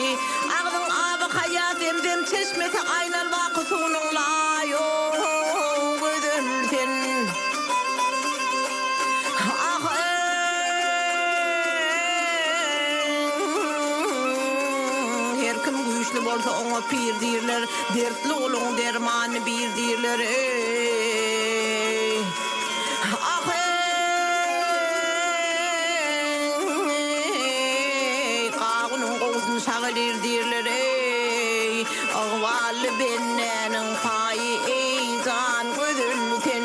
Ağzın abı kaya demdem çeşmesi aynal vakısunun layo gözülsen. Ah her kim güçlü bolsa ona pir dirler, dertli olun dermanı bir dirler. Ah qağının qoğusun şağılir dirler. Ağvalı bennenin payı can gözülsen.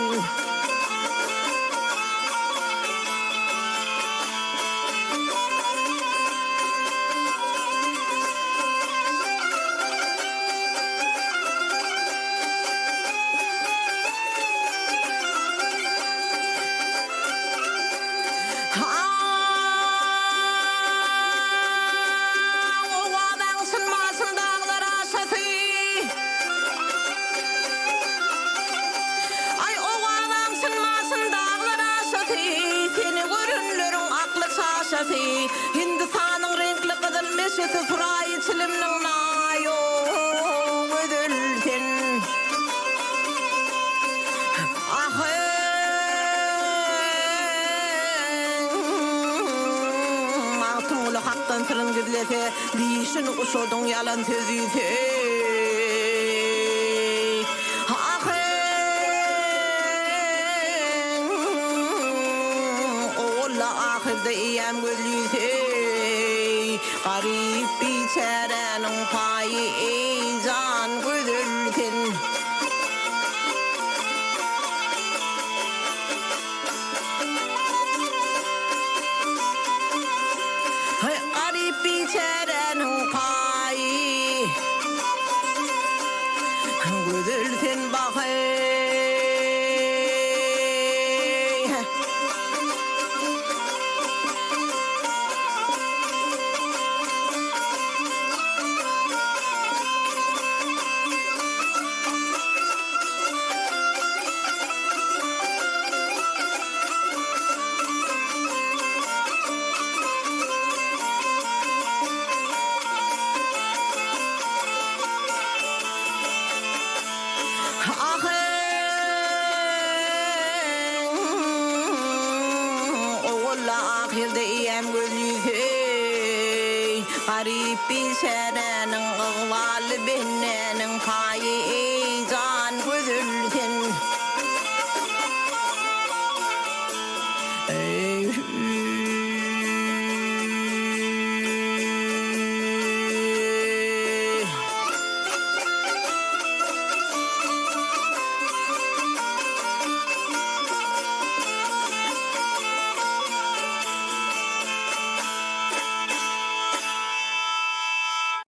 Hindistan'ın renkli kızıl meşesi fırayı çilimnin nayo gözülsen. Ah mağtumulu haktan sırın gizlese dişini uşudun yalan sözüyse. Ah oğla ahirde iyem gözlüyse. Garip biçarenin payı can gözülsen. Garip biçarenin payı gözülsen bakay. Ahirde iyem gözlüyse. Garip bir serenin ıgvalı bennenin payı can gözülsen.